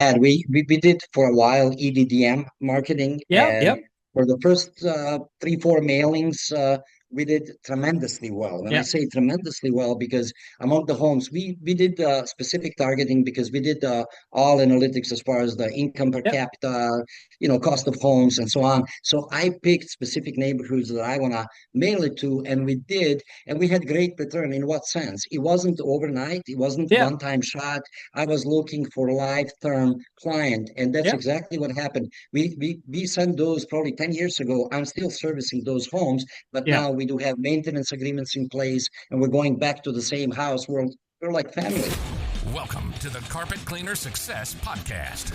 And we did for a while EDDM marketing, Yep, and yep, for the first three, four mailings, we did tremendously well. And I yep, say tremendously well because among the homes, we did specific targeting because we did all analytics as far as the income per yep, capita, cost of homes and so on. So I picked specific neighborhoods that I want to mail it to, and we did, and we had great return. In what sense? It wasn't overnight, it wasn't yep, one-time shot. I was looking for life-term client, and that's yep. exactly what happened. We sent those probably 10 years ago. I'm still servicing those homes, but Yeah. now we do have maintenance agreements in place, and we're going back to the same house. We're like family. Welcome to the Carpet Cleaner Success Podcast,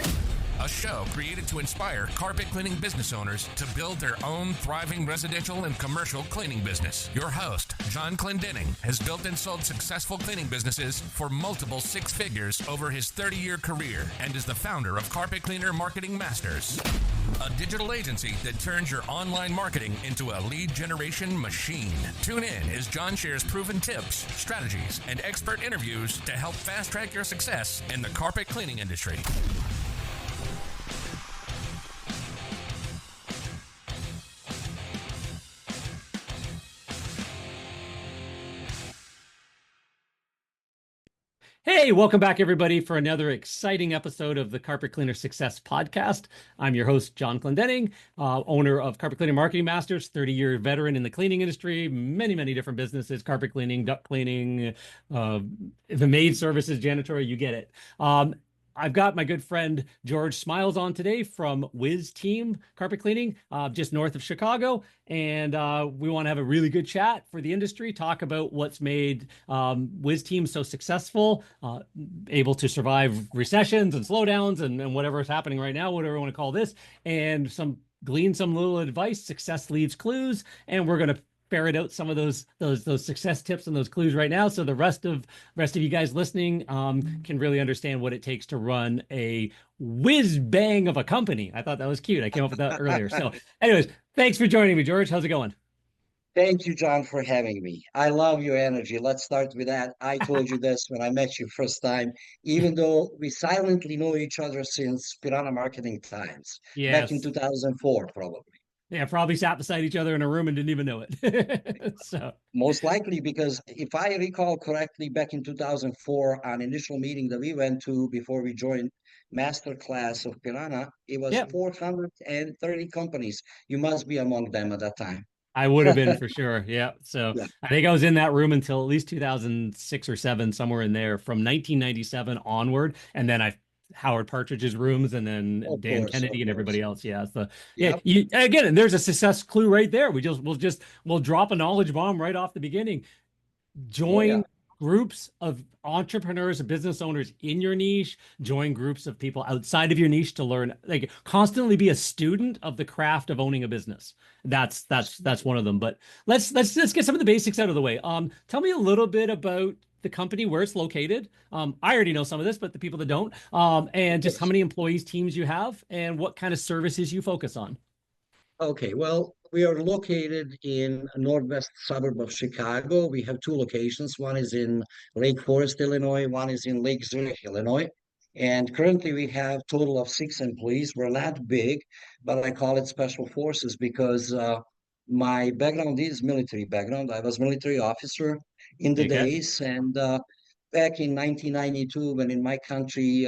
a show created to inspire carpet cleaning business owners to build their own thriving residential and commercial cleaning business. Your host, John Clendenning, has built and sold successful cleaning businesses for multiple six figures over his 30-year career and is the founder of Carpet Cleaner Marketing Masters, a digital agency that turns your online marketing into a lead generation machine. Tune in as John shares proven tips, strategies, and expert interviews to help fast-track your success in the carpet cleaning industry. Hey, welcome back, everybody, for another exciting episode of the Carpet Cleaner Success Podcast. I'm your host, John Clendenning, owner of Carpet Cleaner Marketing Masters, 30-year veteran in the cleaning industry, many different businesses, carpet cleaning, duct cleaning, the maid services, janitorial, you get it. I've got my good friend George Smiles on today from Whiz Team Carpet Cleaning, just north of Chicago. And we want to have a really good chat for the industry, talk about what's made Whiz Team so successful, able to survive recessions and slowdowns and whatever is happening right now, whatever you want to call this, and glean some little advice. Success leaves clues, and we're going to ferret out some of those success tips and those clues right now, so the rest of you guys listening can really understand what it takes to run a whiz bang of a company. I thought that was cute. I came up with that earlier. So, anyways, thanks for joining me, George. How's it going? Thank you, John, for having me. I love your energy. Let's start with that. I told you this when I met you first time, even though we silently know each other since Piranha Marketing times, back in Yes. 2004, probably. Yeah, probably sat beside each other in a room and didn't even know it. So, Most likely, because if I recall correctly, back in 2004, an initial meeting that we went to before we joined master class of Piranha, it was yeah, 430 companies. You must be among them at that time. I would have been for sure. Yeah. So Yeah, I think I was in that room until at least 2006 or seven, somewhere in there, from 1997 onward. And then Howard Partridge's rooms, and then of Dan course, of Kennedy and course. everybody else. Yeah. So yeah, Yep. again, there's a success clue right there. We'll drop a knowledge bomb right off the beginning. Oh, yeah. Join groups of entrepreneurs and business owners in your niche. Join groups of people outside of your niche to learn. Like, constantly be a student of the craft of owning a business. That's one of them. But let's get some of the basics out of the way. Tell me a little bit about the company, where it's located. I already know some of this, but the people that don't, and just how many employees, teams you have, and what kind of services you focus on. Okay, well, we are located in a northwest suburb of Chicago. We have two locations. One is in Lake Forest, Illinois. One is in Lake Zurich, Illinois. And currently we have total of 6 employees. We're not big, but I call it special forces because my background is military background. I was military officer in the Okay. days, and back in 1992, when in my country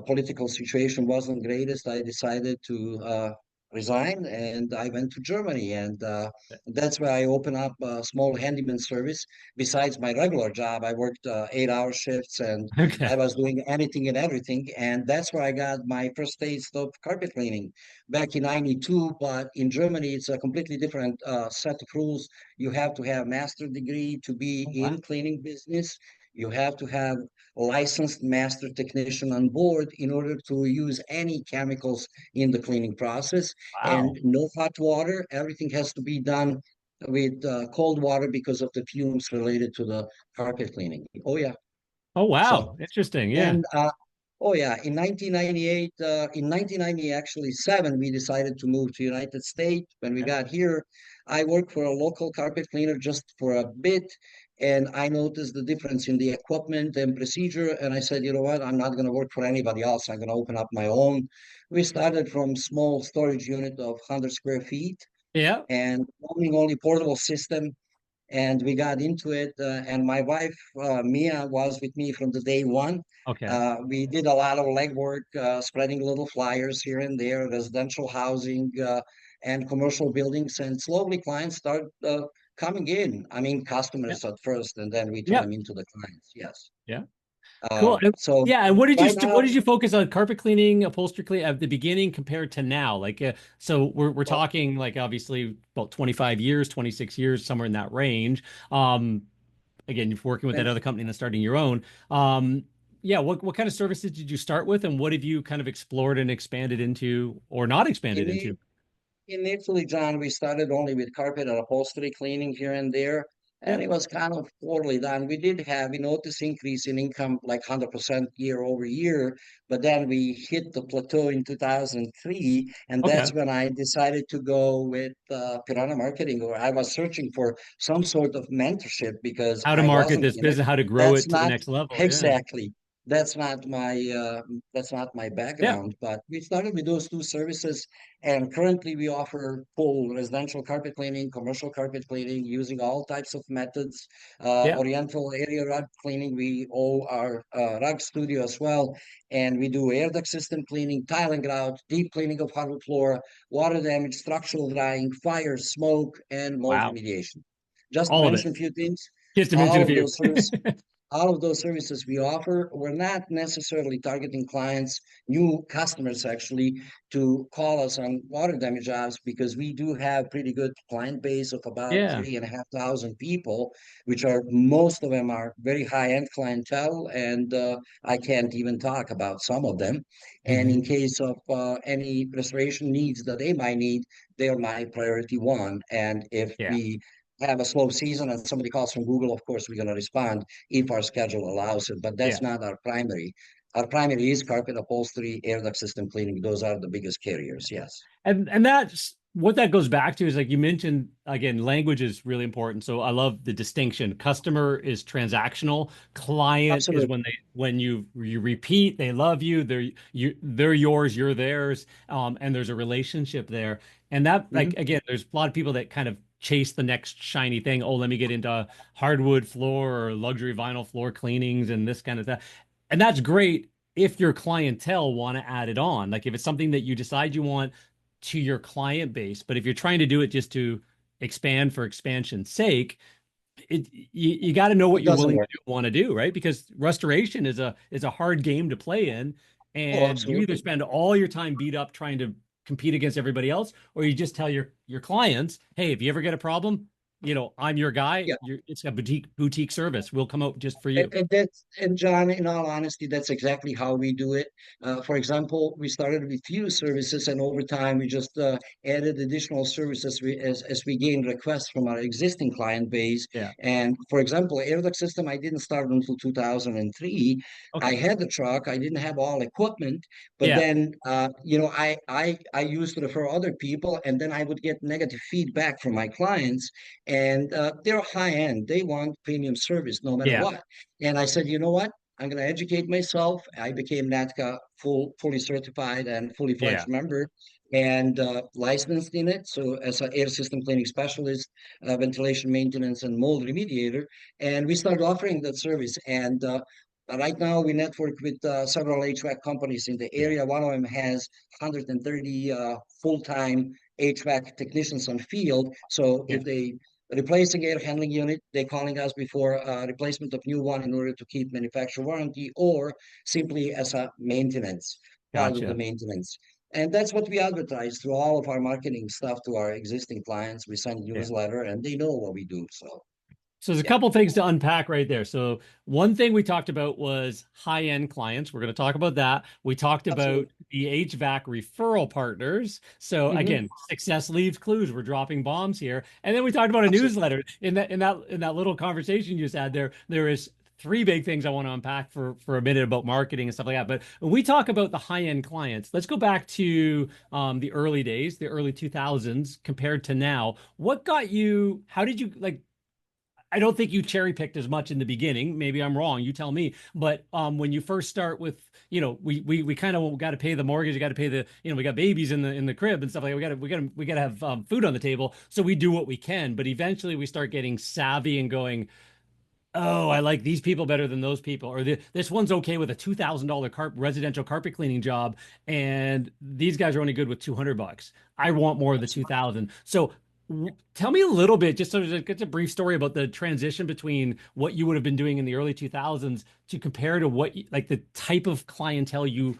political situation wasn't greatest, I decided to resigned and I went to Germany. And that's where I opened up a small handyman service. Besides my regular job, I worked 8 hour shifts and Okay. I was doing anything and everything. And that's where I got my first taste of carpet cleaning back in 92. But in Germany, it's a completely different set of rules. You have to have master degree to be Oh, wow. in cleaning business. You have to have a licensed master technician on board in order to use any chemicals in the cleaning process, and Wow. no hot water. Everything has to be done with cold water because of the fumes related to the carpet cleaning. Oh yeah. Oh, So wow. Interesting. Yeah. and oh yeah, in 1998, in 1990 actually seven, we decided to move to United States. When we Yeah. got here, I worked for a local carpet cleaner just for a bit, And I noticed the difference in the equipment and procedure. And I said, you know what? I'm not going to work for anybody else. I'm going to open up my own. We started from small storage unit of 100 square feet Yeah. and owning only portable system. And we got into it. And my wife, Mia, was with me from the day one. Okay. We did a lot of legwork, spreading little flyers here and there, residential housing and commercial buildings. And slowly clients start coming in. I mean, Yeah. customers at first, and then we turn Yeah. them into the clients. Yes. Yeah. Cool. So Yeah. And right what now, did you focus on? Carpet cleaning, upholstery cleaning at the beginning compared to now? Like, so we're well, talking like obviously about 25 years, 26 years, somewhere in that range. Um, Again, you're working with that when other company and then starting your own. Yeah. What kind of services did you start with, and what have you kind of explored and expanded into, or not expanded into? initially, John, we started only with carpet and upholstery cleaning here and there, Yeah. and it was kind of poorly done. We did have, we noticed increase in income like 100% year over year, but then we hit the plateau in 2003, and Okay. that's when I decided to go with Piranha Marketing, or I was searching for some sort of mentorship because How to I market wasn't this in it. business, how to grow That's it to the not next level. Yeah. exactly. That's not my Yeah. background, but we started with those two services. And currently, we offer full residential carpet cleaning, commercial carpet cleaning, using all types of methods. Yeah. Oriental area rug cleaning. We own our rug studio as well. And we do air duct system cleaning, tile and grout, deep cleaning of hardwood floor, water damage, structural drying, fire, smoke, and mold Wow. remediation. Just to All of it. mention a few things, Just to mention all a of few. those services all of those services we offer, we're not necessarily targeting clients, new customers actually, to call us on water damage jobs because we do have pretty good client base of about Yeah. 3,500 people, which are most of them are very high-end clientele, and I can't even talk about some of them. And in Mhm. case of any restoration needs that they might need, they're my priority one. And if Yeah. we have a slow season and somebody calls from Google, of course, we're going to respond if our schedule allows it, but Yeah. that's not our primary. Our primary is carpet upholstery, air duct system cleaning. Those are the biggest carriers. Yes, And that's what that goes back to is like you mentioned again, language is really important. So I love the distinction. Customer is transactional. Client is absolutely. when you repeat, they love you, they're yours, you're theirs, and there's a relationship there. And that Mhm. like again, there's a lot of people that kind of chase the next shiny thing. Oh, let me get into hardwood floor or luxury vinyl floor cleanings and this kind of stuff. And that's great if your clientele want to add it on. Like if it's something that you decide you want to your client base. But if you're trying to do it just to expand for expansion's sake, you got to know what It you're doesn't willing to work. do, want to do, right? Because restoration is a hard game to play in, Oh, and you either absolutely. spend all your time beat up trying to compete against everybody else, or you just tell your clients, hey, if you ever get a problem, I'm your guy. Yeah. It's a boutique service. We'll come out just for And, you. and that's and John, in all honesty, that's exactly how we do it. For example, we started with few services, and over time we just added additional services as we gained requests from our existing client base. Yeah. And for example, air duct system, I didn't start until 2003. I Okay. had the truck, I didn't have all equipment, but Yeah. then I used to refer other people, and then I would get negative feedback from my clients, and they're high end. They want premium service no matter Yeah. what. And I said, you know what? I'm going to educate myself. I became NATCA fully certified and fully Yeah. fledged member and licensed in it. So as an air system cleaning specialist, ventilation maintenance, and mold remediator. And we started offering that service. And right now we network with several HVAC companies in the Yeah. area. One of them has 130 full-time HVAC technicians on field. So Yeah. if they replacing air handling unit, they're calling us before replacement of new one in order to keep manufacturer warranty or simply as a maintenance, part of the Gotcha. maintenance. And that's what we advertise through all of our marketing stuff to our existing clients. We send Yeah. newsletter and they know what we do. So So there's a yeah, couple things to unpack right there. So one thing we talked about was high-end clients. We're going to talk about that. We talked about absolutely. the HVAC referral partners. So Hmm. again, success leaves clues. We're dropping bombs here. And then we talked about a Absolutely. newsletter. In that little conversation you just had there, there is three big things I want to unpack for a minute about marketing and stuff like that. But when we talk about the high-end clients, let's go back to the early days, the early 2000s compared to now. What got you, how did you like I don't think you cherry picked as much in the beginning. Maybe I'm wrong. You tell me. But when you first start with, we kind of got to pay the mortgage. You got to pay the, we got babies in the crib and stuff like that. We got to have food on the table. So we do what we can. But eventually we start getting savvy and going, oh, I like these people better than those people, or this one's okay with a $2,000 residential carpet cleaning job, and these guys are only good with $200. I want more of the 2,000. So tell me a little bit, just sort of get a brief story about the transition between what you would have been doing in the early 2000s to compare to what like the type of clientele you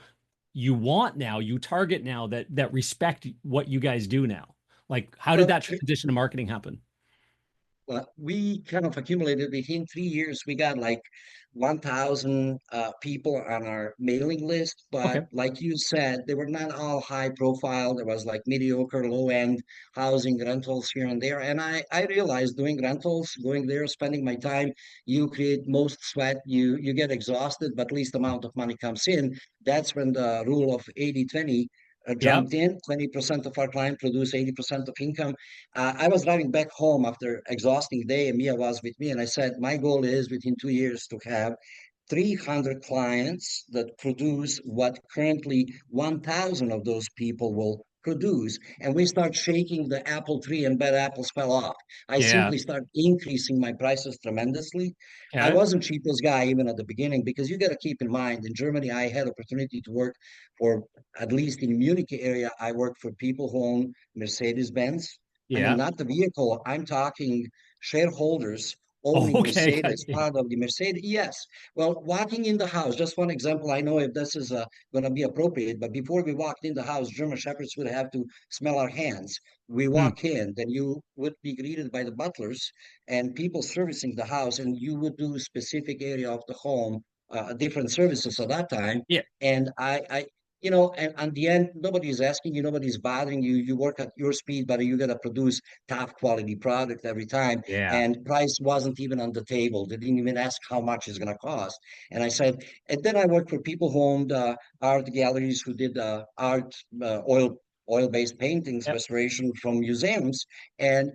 want now, you target now that respect what you guys do now. Like, how did Well, that transition to marketing happen? Well, we kind of accumulated within 3 years. We got like 1,000 people on our mailing list. Okay. But like you said, they were not all high profile. There was like mediocre, low end housing rentals here and there. And I realized doing rentals, going there, spending my time, you create most sweat. You get exhausted, but least amount of money comes in. That's when the rule of 80/20 Yep. jumped in. 20% of our client produce 80% of income. I was driving back home after exhausting day, and Mia was with me, and I said, my goal is within 2 years to have 300 clients that produce what currently 1,000 of those people will produce. And we start shaking the apple tree and bad apples fell off. I Yeah. simply start increasing my prices tremendously. I Okay. wasn't cheapest guy even at the beginning, because you got to keep in mind, in Germany, I had opportunity to work for, at least in Munich area, I worked for people who own Mercedes-Benz. I mean, Yeah. not the vehicle. I'm talking shareholders Oh, owning okay. Mercedes, Gotcha. part of the Mercedes. Yes. Well, walking in the house, just one example. I know if this is going to be appropriate, but before we walked in the house, German Shepherds would have to smell our hands. We Hmm. walk in, then you would be greeted by the butlers and people servicing the house, and you would do specific area of the home, different services at that time. Yeah. And and at the end, nobody's asking you, nobody's bothering you. You work at your speed, but you got to produce top quality product every time. Yeah. And price wasn't even on the table. They didn't even ask how much it's going to cost. And I said, and then I worked for people who owned art galleries, who did art, oil-based paintings, Yep. restoration from museums. And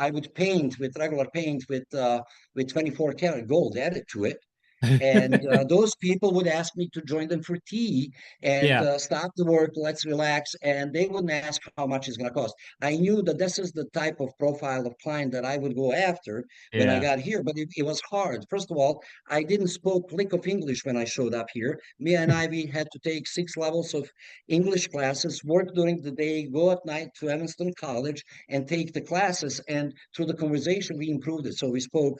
I would paint with regular paint with 24 karat gold added to it. And those people would ask me to join them for tea and Yeah. stop the work, let's relax. And they wouldn't ask how much it's going to cost. I knew that this is the type of profile of client that I would go after when I Yeah. got here, but it was hard. First of all, I didn't spoke lick of English when I showed up here. Mia and I, we had to take 6 levels of English classes, work during the day, go at night to Evanston College and take the classes. And through the conversation, we improved it. So we spoke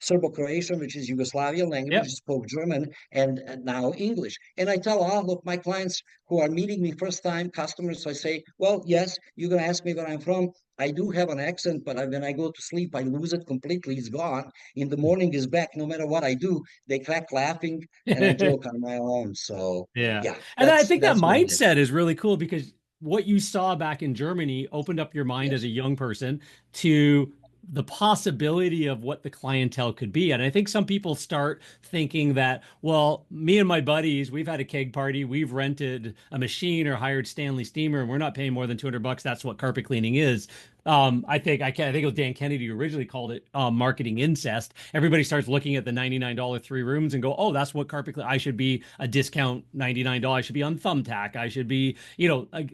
Serbo-Croatian, which is Yugoslavian language, Yep. spoke German, and now English. And I tell all of my clients who are meeting me first time customers, I say, well, yes, you're going to ask me where I'm from. I do have an accent, but when I go to sleep, I lose it completely. It's gone. In the morning, it's back. No matter what I do, they crack laughing, and I joke on my own. So, Yeah. yeah, And I think that that's what it is. mindset is really cool because what you saw back in Germany opened up your mind as Yes. a young person to the possibility of what the clientele could be. And I think some people start thinking that, well, me and my buddies, we've had a keg party, we've rented a machine or hired Stanley Steamer, and we're not paying more than $200. That's what carpet cleaning is. I think it was Dan Kennedy who originally called it marketing incest. Everybody starts looking at the $99 3 rooms and go, oh, that's what I should be a discount $99. I should be on Thumbtack. I should be,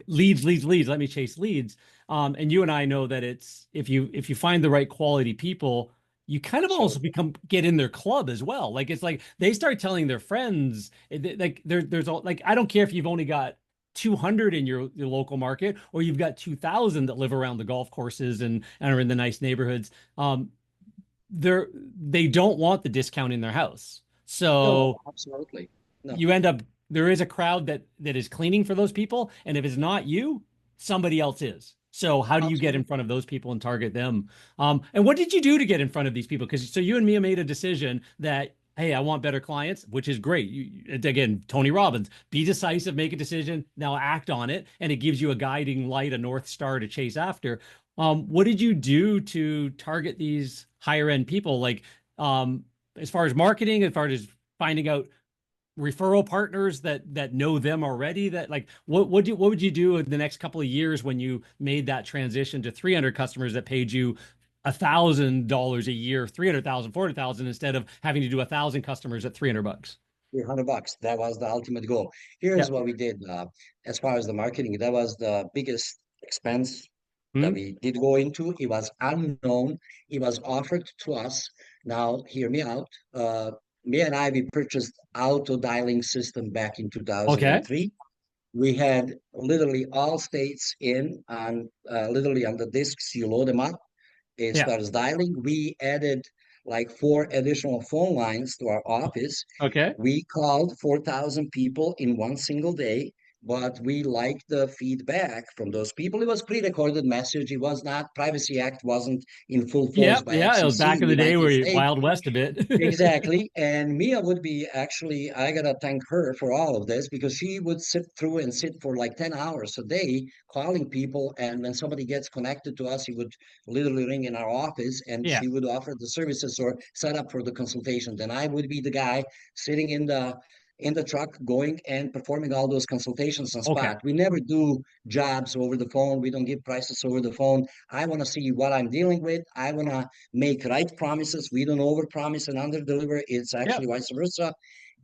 leads, leads, leads. Let me chase leads. And you and I know that it's if you find the right quality people, you kind of also Absolutely. get in their club as well. Like it's like they start telling their friends, like there's all like I don't care if you've only got 200 in your local market or you've got 2,000 that live around the golf courses and are in the nice neighborhoods. They don't want the discount in their house. No, So absolutely. No, you end up there is a crowd that is cleaning for those people, and if it's not you, somebody else is. So how do you get in absolutely. front of those people and target them? And what did you do to get in front of these people? Because so you and Mia made a decision that hey, I want better clients, which is great. Again, Tony Robbins, be decisive, make a decision, now act on it, and it gives you a guiding light, a north star to chase after. What did you do to target these higher end people? Like as far as marketing, as far as finding out referral partners that know them already, that like what would you do in the next couple of years when you made that transition to 300 customers that paid you $1,000 a year, 300,000, 400,000, instead of having to do 1,000 customers at $300. $300. That was the ultimate goal. Here's Yep. what we did as far as the marketing. That was the biggest expense that Hmm? we did go into. It was unknown. It was offered to us. Now, hear me out. Me and I, we purchased auto dialing system back in Okay. 2003. We had literally all states in on literally on the discs. You load them up. It Yeah. starts dialing. We added like 4 additional phone lines to our office. Okay. We called 4,000 people in one single day, but we liked the feedback from those people. It was pre-recorded message. It was not, Privacy Act wasn't in full force Yep. by Yeah. It was FCC back in in the the day United where you States. Wild West a bit. Exactly. And Mia would be actually, I gotta thank her for all of this because she would sit through and sit for like 10 hours a day calling people. And when somebody gets connected to us, he would literally ring in our office and Yeah. she would offer the services or set up for the consultation. Then I would be the guy sitting in the truck going and performing all those consultations on Okay. spot. We never do jobs over the phone. We don't give prices over the phone. I want to see what I'm dealing with. I want to make right promises. We don't overpromise and underdeliver. It's actually Yep. vice versa.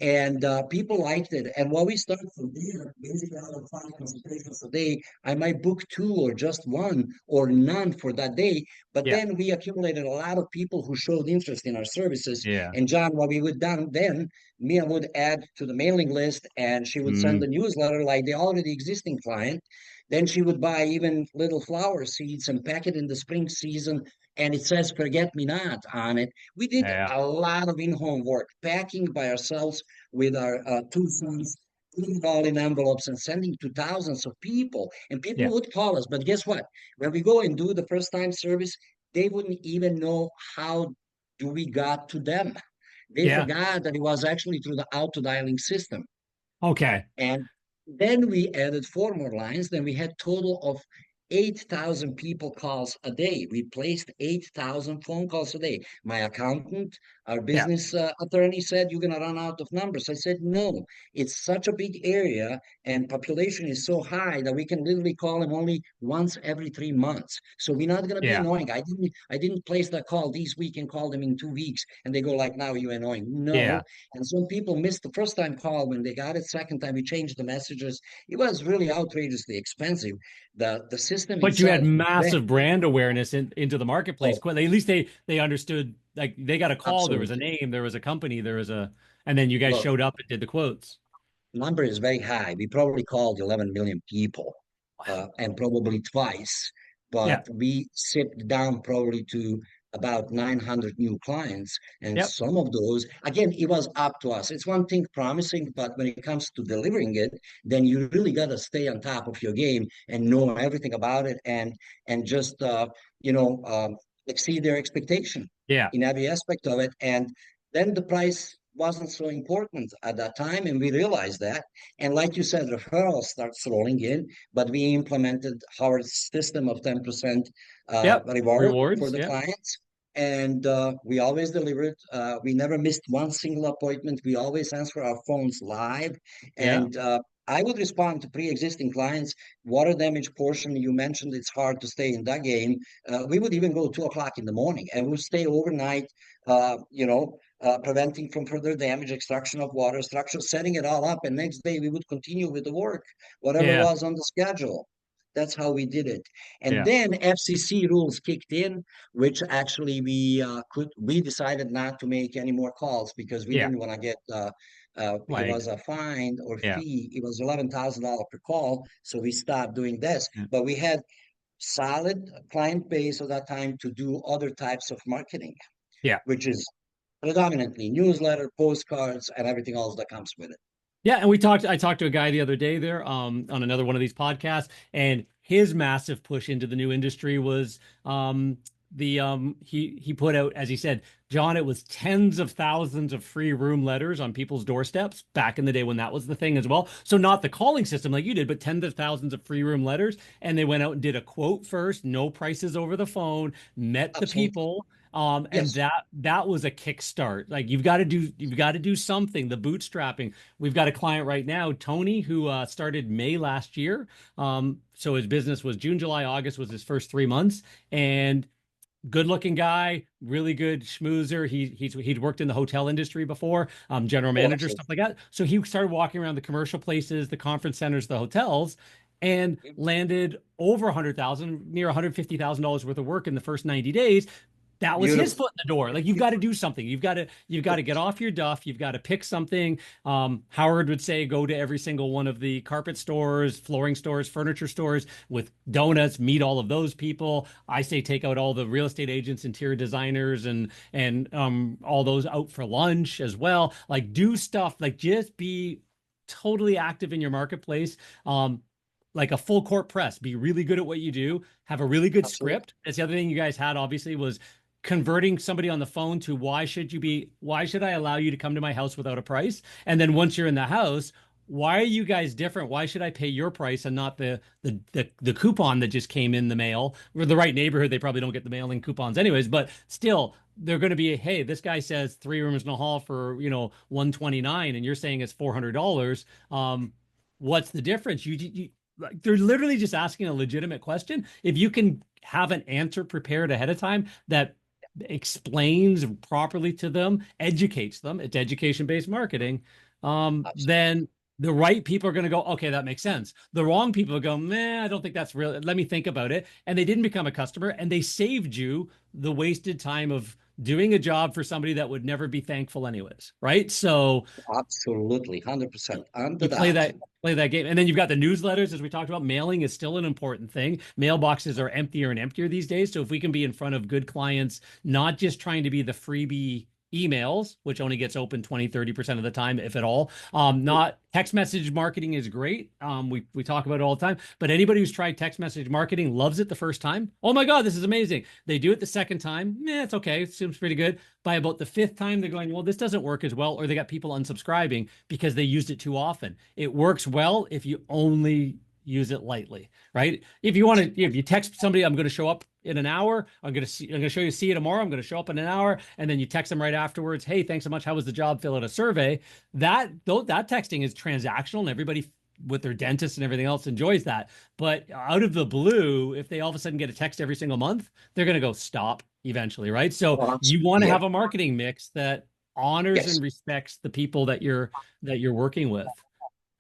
And people liked it. And what we started from there, basically out of 5 consultations a day, I might book 2 or just 1 or none for that day. But Yeah. then we accumulated a lot of people who showed interest in our services. Yeah. And John, what we would done then, Mia would add to the mailing list and she would send Mm. the newsletter like the already existing client. Then she would buy even little flower seeds and pack it in the spring season and it says forget me not on it. We did Yeah. a lot of in-home work, packing by ourselves with our 2 sons, putting it all in envelopes and sending to thousands of people. And Yeah. people would call us. But guess what? When we go and do the first time service, they wouldn't even know how do we got to them. They Yeah. forgot that it was actually through the auto dialing system. Okay. And then we added 4 more lines. Then we had total of 8,000 people calls a day. We placed 8,000 phone calls a day. My accountant, our Yeah. business attorney said, you're going to run out of numbers. I said, no, it's such a big area and population is so high that we can literally call them only once every 3 months. So we're not going to be Yeah. annoying. I didn't place that call this week and call them in 2 weeks. And they go like, now you're annoying. Yeah. No, and some people missed the first time call when they got it. Second time we changed the messages. It was really outrageously expensive. The system But you had itself, massive brand awareness into the marketplace. oh, At least they understood, like they got a call, there was a absolutely. name, there was a company, and then you guys Look, showed up and did the quotes. number is very high. We probably called 11 million people, Wow. and probably twice, Yeah. but we sipped down probably to about 900 new clients. And Yep. some of those, again, it was up to us. It's one thing promising, but when it comes to delivering it, then you really got to stay on top of your game and know everything about it and just you know exceed their expectation Yeah. in every aspect of it. And then the price wasn't so important at that time, and we realized that. And like you said, referral starts rolling in, but we implemented our system of 10% Yep. reward for Rewards. the Yep. clients. And we always delivered. We never missed one single appointment. We always answer our phones live. Yeah. And I would respond to pre-existing clients. Water damage portion, you mentioned it's hard to stay in that game. We would even go 2 o'clock in the morning and we'll stay overnight, preventing from further damage, extraction of water, structure, setting it all up. And next day we would continue with the work, whatever Yeah. was on the schedule. That's how we did it. And Yeah. then FCC rules kicked in, which actually we decided not to make any more calls because we Yeah. didn't want to get it Flagged. was a fine or Yeah. fee. It was $11,000 per call, so we stopped doing this. Yeah. But we had solid client base at that time to do other types of marketing, Yeah. which is predominantly newsletter, postcards, and everything else that comes with it. Yeah, and I talked to a guy the other day there on another one of these podcasts, and his massive push into the new industry was he put out, as he said, John, it was tens of thousands of free room letters on people's doorsteps back in the day when that was the thing as well. So not the calling system like you did, but tens of thousands of free room letters. And they went out and did a quote first, no prices over the phone, met the Absolutely. people. And Yes. that was a kickstart. Like you've got to do something, the bootstrapping. We've got a client right now, Tony, who started May last year. So his business was June, July, August was his first 3 months. And good looking guy, really good schmoozer. He'd worked in the hotel industry before, general Oh, manager, absolutely. stuff like that. So he started walking around the commercial places, the conference centers, the hotels, and landed over 100,000, near $150,000 worth of work in the first 90 days. That was his Beautiful. foot in the door. Like, you've got to do something. You've got to get off your duff. You've got to pick something. Howard would say, go to every single one of the carpet stores, flooring stores, furniture stores with donuts, meet all of those people. I say, take out all the real estate agents, interior designers, and all those out for lunch as well. Like, do stuff, like, just be totally active in your marketplace. Like a full court press, be really good at what you do, have a really good Absolutely. script. That's the other thing you guys had, obviously, was converting somebody on the phone to, why should I allow you to come to my house without a price? And then once you're in the house, why are you guys different? Why should I pay your price and not the coupon that just came in the mail? We're the right neighborhood, they probably don't get the mailing coupons anyways, but still, they're going to be, hey, this guy says 3 rooms in a hall for, 129, and you're saying it's $400. What's the difference? Like, they're literally just asking a legitimate question. If you can have an answer prepared ahead of time that explains properly to them, educates them, it's education-based marketing, Absolutely. then the right people are going to go, okay, that makes sense. The wrong people are going, man, I don't think that's real. Let me think about it. And they didn't become a customer, and they saved you the wasted time of doing a job for somebody that would never be thankful anyways, right? So Absolutely. 100%. Under you play that. that game, and then you've got the newsletters, as we talked about. Mailing is still an important thing. Mailboxes are emptier and emptier these days, so if we can be in front of good clients, not just trying to be the freebie emails, which only gets open 20-30% of the time, if at all. Not text message marketing is great. We talk about it all the time, but anybody who's tried text message marketing loves it the first time. Oh my God, this is amazing. They do it the second time. It's okay. It seems pretty good. By about the fifth time, they're going, well, this doesn't work as well, or they got people unsubscribing because they used it too often. It works well if you only use it lightly, right? If you text somebody, I'm going to show up in an hour. I'm going to show you, see you tomorrow. I'm going to show up in an hour. And then you text them right afterwards. Hey, thanks so much. How was the job? Fill out a survey. That texting is transactional, and everybody with their dentist and everything else enjoys that. But out of the blue, if they all of a sudden get a text every single month, they're going to go stop eventually, right? So Oh, you want to yeah. have a marketing mix that honors Yes. and respects the people that you're working with.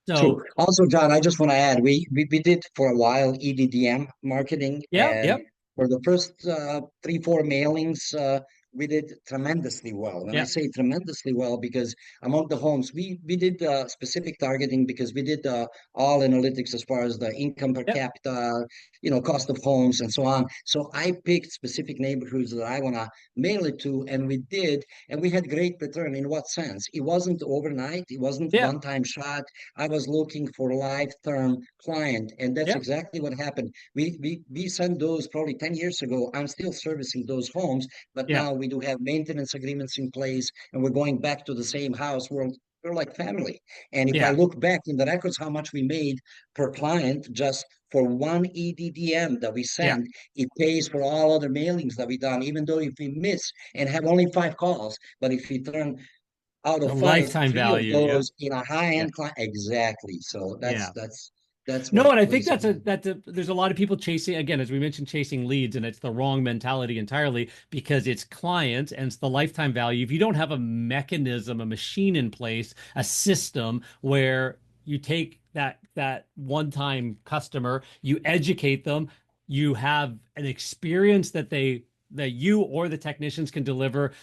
True. So Also, John, I just want to add, we did for a while EDDM marketing, yeah, and yep, for the first 3, 4 mailings, we did tremendously well. And I yep, say tremendously well because among the homes, we did specific targeting because we did all analytics as far as the income per yep, capita, cost of homes and so on. So I picked specific neighborhoods that I want to mail it to, and we did, and we had great return. In what sense? It wasn't overnight. It wasn't yep, one-time shot. I was looking for a lifetime client, and that's yep, exactly what happened. We sent those probably 10 years ago. I'm still servicing those homes, but yep, now we do have maintenance agreements in place, and we're going back to the same house. We're like family. And if I yeah. look back in the records, how much we made per client just for one EDDM that we Yeah, send, it pays for all other mailings that we done, even though if we miss and have only 5 calls, but if we turn out the of five, lifetime 3 of value. Yep. those in a Yeah. high-end client. Exactly. So Yeah. that's No, what and I think plays a there's a lot of people chasing, again, as we mentioned, chasing leads, and it's the wrong mentality entirely, because it's clients and it's the lifetime value. If you don't have a mechanism, a machine in place, a system where you take that one-time customer, you educate them, you have an experience that you or the technicians can deliver,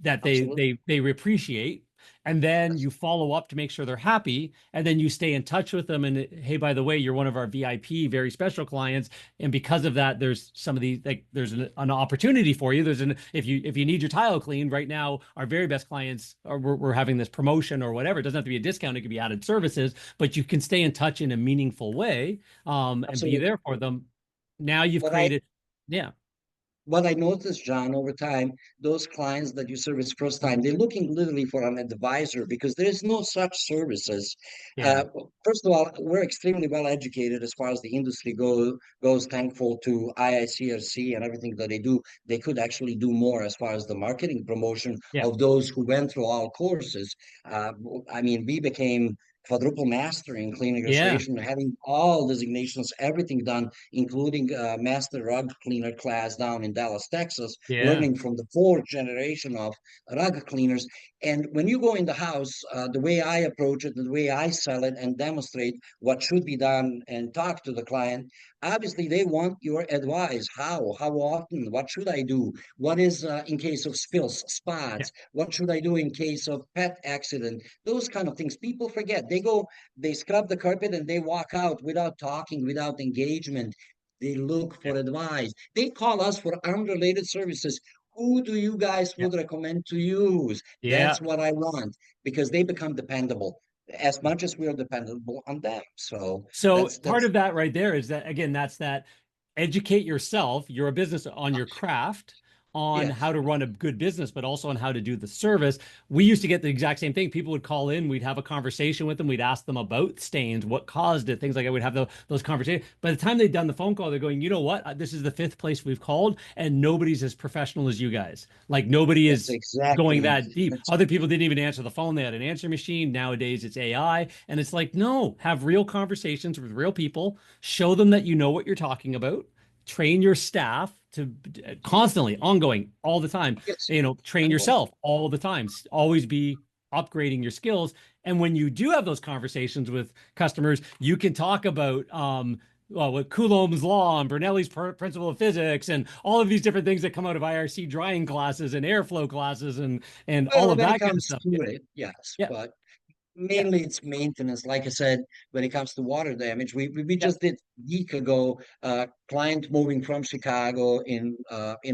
that absolutely. they appreciate, and then you follow up to make sure they're happy, and then you stay in touch with them, and hey, by the way, you're one of our VIP very special clients, and because of that, there's some of these, like, there's an opportunity for you. If you need your tile cleaned right now, our very best clients are, we're having this promotion or whatever. It doesn't have to be a discount, it could be added services, but you can stay in touch in a meaningful way, and be Absolutely. there for them. Now you've What I created. Yeah, what I noticed, John, over time, those clients that you service first time, they're looking literally for an advisor because there is no such services. yeah, First of all, we're extremely well educated as far as the industry goes. Thankful to IICRC and everything that they do, they could actually do more as far as the marketing promotion yeah, of those who went through all courses. I mean, we became quadruple master in cleaning Yeah. restoration, having all designations, everything done, including master rug cleaner class down in Dallas, Texas, Yeah. learning from the fourth generation of rug cleaners. And when you go in the house, the way I approach it, the way I sell it and demonstrate what should be done and talk to the client, obviously they want your advice. How often? What should I do? What is in case of spills, Yeah. spots? What should I do in case of pet accident? Those kind of things. People forget. They go, they scrub the carpet and they walk out without talking, without engagement. They look Yeah. for advice. They call us for unrelated services. Who do you guys Yeah. would recommend to use? Yeah. That's what I want because they become dependable as much as we are dependable on them. So So part that's of that right there is that, again, that's that educate yourself. You're a business on your craft, on yes. how to run a good business, but also on how to do the service. We used to get the exact same thing. People would call in, we'd have a conversation with them, we'd ask them about stains, what caused it, things like that. We'd have those conversations. By the time they'd done the phone call, they're going, you know what? This is the fifth place we've called, and nobody's as professional as you guys. Like nobody That's is going exactly. that deep. That's Other people didn't even answer the phone. They had an answer machine. Nowadays it's AI. And it's like, no, have real conversations with real people, show them that you know what you're talking about, train your staff to constantly, ongoing, all the time, yes. train yourself all the time, always be upgrading your skills. And when you do have those conversations with customers, you can talk about, well, with Coulomb's law and Bernoulli's principle of physics and all of these different things that come out of IRC drying classes and airflow classes and all Well, of when it that kind of comes stuff. to Yeah. it, yes, Yeah. but Yeah. mainly it's maintenance. Like I said, when it comes to water damage, we Yeah. just did a week ago. Client moving from Chicago in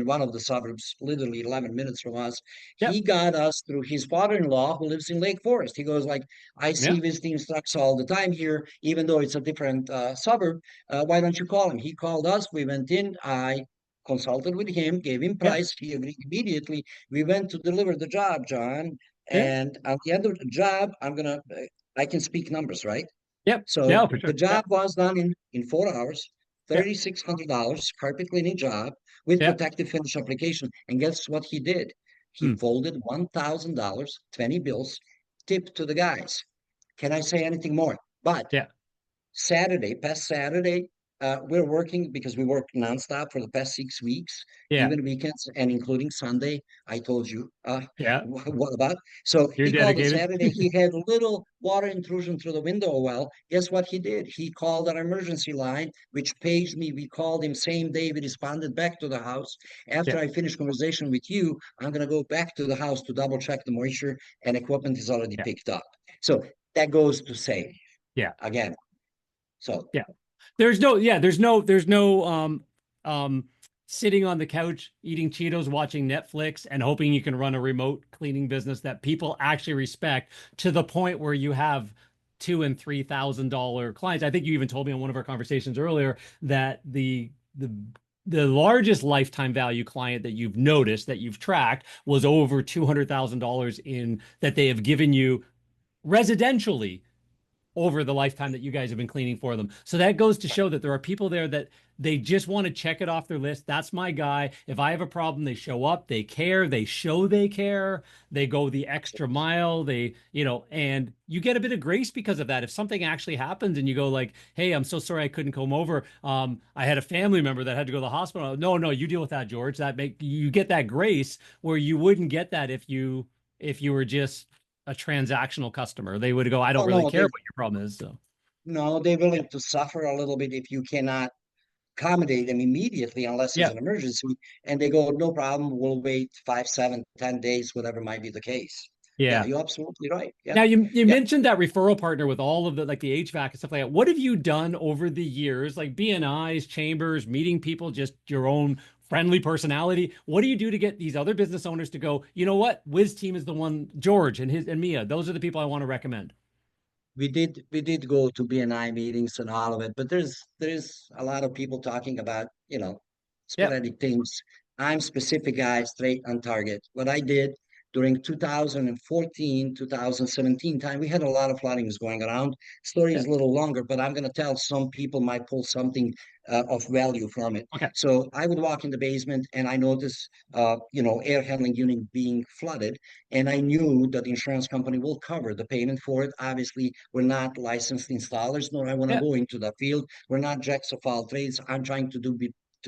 one of the suburbs, literally 11 minutes from us. Yeah. He got us through his father-in-law who lives in Lake Forest. He goes like, I Yeah. see visiting trucks all the time here, even though it's a different suburb. Why don't you call him? He called us. We went in. I consulted with him, gave him Yeah. price. He agreed immediately. We went to deliver the job, John. Yeah. And at the end of the job, I can speak numbers, right? Yeah. So Yeah, for the sure. Yeah. job was done in 4 hours, Yeah. $3,600 carpet cleaning job with Yeah. protective finish application. And guess what he did? He Hmm. folded $1,000, 20 bills, tip to the guys. Can I say anything more? But Yeah. Past Saturday, we're working because we work nonstop for the past 6 weeks, Yeah. even weekends and including Sunday. I told you, Yeah. what about? So You're he called it dedicated. Saturday. He had a little water intrusion through the window well. Guess what he did? He called our emergency line, which paged me. We called him same day. We responded back to the house. After Yeah. I finish conversation with you, I'm going to go back to the house to double check the moisture and equipment is already Yeah. picked up. So that goes to say, Yeah. again, so Yeah. There's no sitting on the couch eating Cheetos, watching Netflix, and hoping you can run a remote cleaning business that people actually respect to the point where you have $2,000 and $3,000 clients. I think you even told me on one of our conversations earlier that the largest lifetime value client that you've noticed that you've tracked was over $200,000 in that they have given you residentially over the lifetime that you guys have been cleaning for them. So that goes to show that there are people there that they just want to check it off their list. That's my guy. If I have a problem, they show up, they care, they show they care, they go the extra mile, and you get a bit of grace because of that. If something actually happens and you go like, hey, I'm so sorry I couldn't come over. I had a family member that had to go to the hospital. No, you deal with that, George. You get that grace where you wouldn't get that if you were just a transactional customer. They would go, I don't oh really no, care what your problem is. So no, they're yeah, willing to suffer a little bit if you cannot accommodate them immediately unless it's yeah, an emergency. And they go, no problem, we'll wait 5, 7, 10 days, whatever might be the case. Yeah, yeah. you're absolutely right. Yeah, Now you yeah. mentioned that referral partner with all of the like the HVAC and stuff like that. What have you done over the years, like BNIs, chambers, meeting people, just your own friendly personality? What do you do to get these other business owners to go, you know what? Wiz team is the one, George and Mia. Those are the people I want to recommend. We did go to BNI meetings and all of it, but there's a lot of people talking about, Yeah. sporadic things. I'm specific guy, straight on target. What I did, during 2014, 2017 time, we had a lot of floodings going around. Story is a little longer, but I'm going to tell some people might pull something of value from it. Okay. So I would walk in the basement and I noticed, air handling unit being flooded. And I knew that the insurance company will cover the payment for it. Obviously, we're not licensed installers, nor I want to Yeah. go into the field. We're not jacks of all trades. I'm trying to